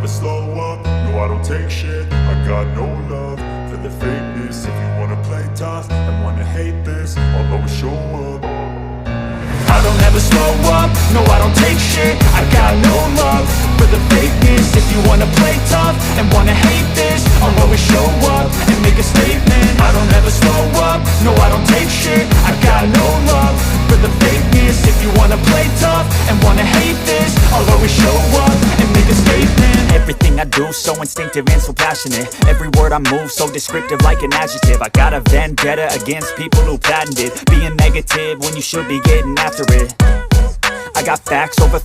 never slow up, no I don't take shit. I got no love for the fakeness. If you wanna play tough and wanna hate this, I'll always show up. I don't ever slow up, no I don't take shit. I got no love for the fakeness. If you wanna play tough and wanna hate this, I'll always show up and make a statement. I don't ever slow up, no I don't take shit. I got no love for the fakeness. If you wanna play tough and wanna hate this, I'll always show up and make a statement. Everything I do so instinctive and so passionate. Every word I move so descriptive like an adjective. I got a vendetta against people who patented being negative when you should be getting after it. I got facts over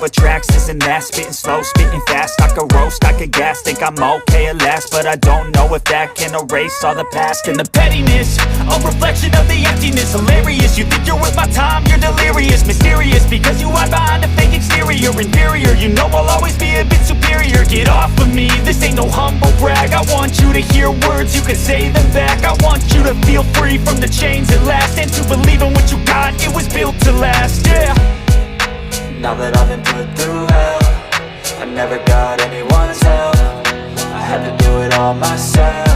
tracks, this and that. Spitting slow, spitting fast. I could roast, I could gas. Think I'm okay at last, but I don't know if that can erase all the past. And the pettiness, a reflection of the emptiness. Hilarious, you think you're worth my time, you're delirious. Mysterious, because you hide behind a fake exterior. Inferior, you know I'll always be a bit superior. Get off of me, this ain't no humble brag. I want you to hear words, you can say them back. I want you to feel free from the chains at last, and to believe in what you got, it was built to last, yeah. Now that I've been put through hell, I never got anyone's help. I had to do it all myself.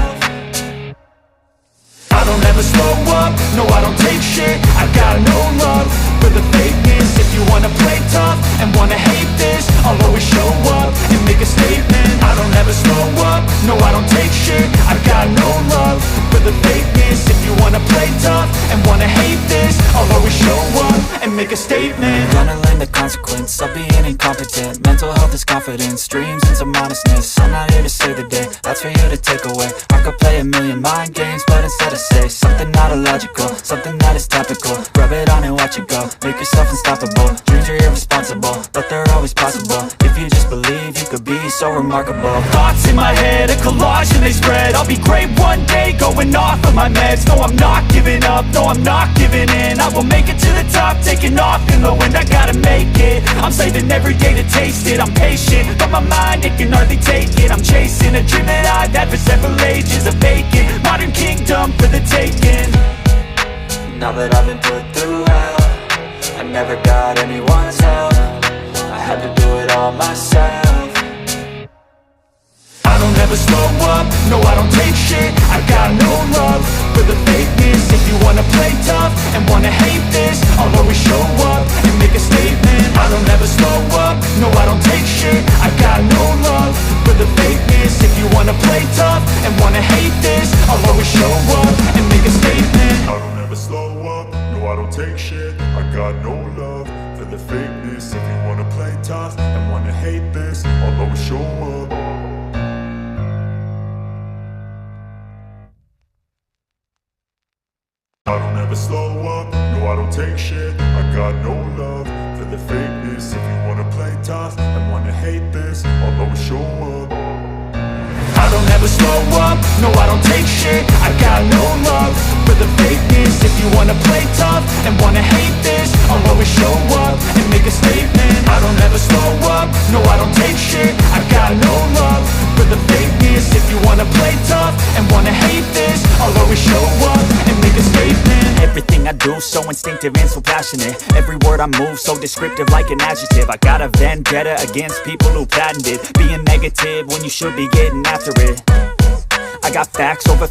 I don't ever slow up, no I don't take shit. I got no love for the fakeness. If you wanna play tough and wanna hate this, I'll always show up and make a statement. I don't ever slow up, no I don't take shit. I got no love for the fakeness. If you wanna play tough and wanna hate this, I'll always show up and make a statement. Gonna learn the consequence of being incompetent. Mental health is confidence, dreams and some honestness. I'm not here to save the day, that's for you to take away. I could play a million mind games, but instead I say something not illogical, something that is topical. Rub it on and watch it go, make yourself unstoppable. Dreams are irresponsible, but they're always possible. If you just believe, you could be so remarkable. Thoughts in my head, a collage and they spread. I'll be great one day, going off of my meds. No, I'm not giving up, no, I'm not giving in. I will make it to the top, taking off in the wind. I gotta make it, I'm saving every day to taste it. I'm patient, but my mind, it can hardly take it. I'm chasing a dream that I've had for several ages. A vacant, modern kingdom for the taking. Now that I've been put through hell, I never got anyone's help. I had to do it all myself. I don't ever slow up, no I don't take shit. I got no love for the fakeness. If you wanna play tough and wanna hate this, I'll always show up and make a statement. I don't ever slow up, no I don't take shit. I got no love for the fakeness. If you wanna play tough and wanna hate this, I'll always show up and make a statement. I don't ever slow up, no I don't take shit. I got no love for the fakeness. If you wanna play tough and wanna hate this, I'll always show up. I don't ever slow up, no I don't take shit. I got no love for the fakeness. If you wanna play tough and wanna hate this, I'll always show up. I don't ever slow up, no I don't take shit. I got no love for the fakeness. If you wanna play tough and wanna hate this, I'll always show up and make a statement. I don't ever slow up, no I don't take shit. I got no love for the fakeness. If you wanna play tough and wanna hate this, I'll always show up and make a statement. Everything I do so instinctive and so passionate. Every word I move so descriptive like an adjective. I got a vendetta against people who patented being negative when you should be getting after it. I got facts over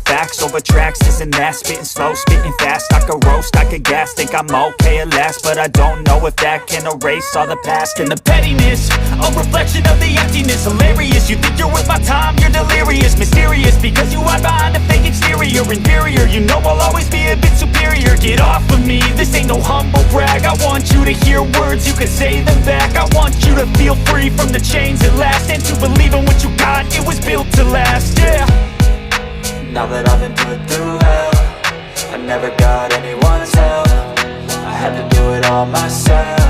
tracks, this and that. Spitting slow, spitting fast. I could roast, I could gas. Think I'm okay at last, but I don't know if that can erase all the past. And the pettiness, a reflection of the emptiness. Hilarious, you think you're worth my time, you're delirious. Mysterious, because you hide behind a fake exterior. Inferior, you know I'll always be a bit superior. Get off of me, this ain't no humble brag. I want you to hear words, you can say them back. I want you to feel free from the chains at last, and to believe in what you got, it was built to last, yeah. Now that I've been put through hell, I never got anyone's help. I had to do it all myself.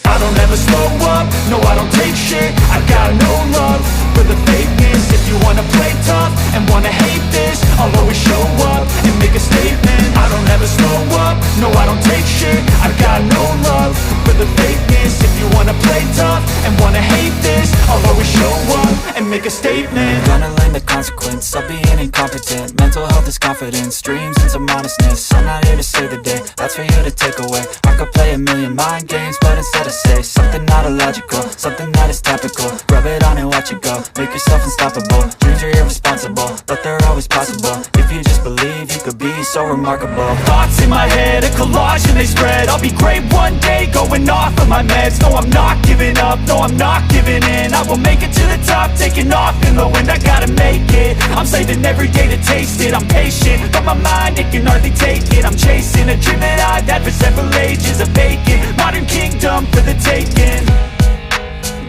I don't ever slow up, no I don't take shit. I got no love for the fakeness. If you wanna play tough and wanna hate this, I'll always show up and make a statement. I don't ever slow up, no I don't take shit. I got no love for the fakeness. If you wanna play tough and wanna hate this, I'll always show up and make make a statement. Gonna learn the consequence of being incompetent. Mental health is confidence, dreams into modestness. I'm not here to save the day, that's for you to take away. I could play a million mind games, but instead I say something not illogical, something that is topical. Rub it on and watch it go, make yourself unstoppable. Dreams are irresponsible, but they're always possible. If you just believe, you could be so remarkable. Thoughts in my head, a collage and they spread. I'll be great one day, going off of my meds. No, I'm not giving up, no, I'm not giving in. I will make it to the top, taking off in the wind. I gotta make it, I'm saving every day to taste it. I'm patient, but my mind, it can hardly take it. I'm chasing a dream that I've had for several ages. A vacant, modern kingdom for the taking.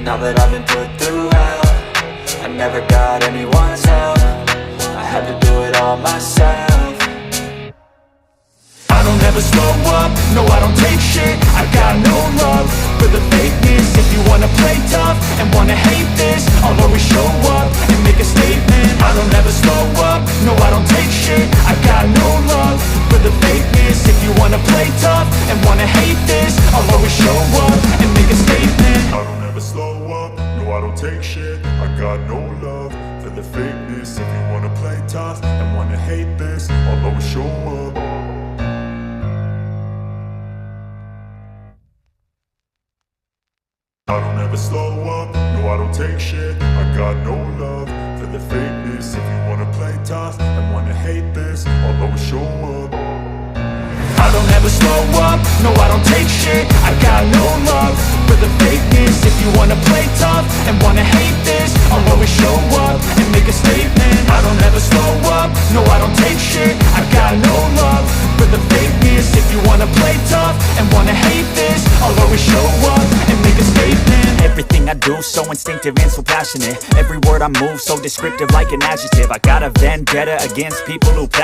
Now that I've been put through hell, I never got anyone's help. I had to do it all myself. I don't ever slow up, no I don't take shit. I got no love for the fakeness. If you wanna play tough and wanna hate this, I'll always show up and make a statement. I don't ever slow up, no I don't take shit. I got no love for the fakeness. If you wanna play tough and wanna hate this, I'll always show up and make a statement. I don't ever slow up, no I don't take shit. I got no love for the fakeness. If you wanna play tough and wanna hate this, I'll always show up. I don't ever slow up, no I don't take shit. I got no love for the fakeness. If you wanna play tough and wanna hate this, I'll always show up. I don't ever slow up, no I don't take shit. I got no love for the fakeness. If you wanna play tough and wanna hate this, I'll always show up and make a statement. I don't ever slow up, no I don't take shit. I got no love for the fakeness. If you wanna play tough and wanna hate this, I'll always show up and make a statement. Everything I do so instinctive and so passionate. Every word I move so descriptive like an adjective. I got a vendetta against people who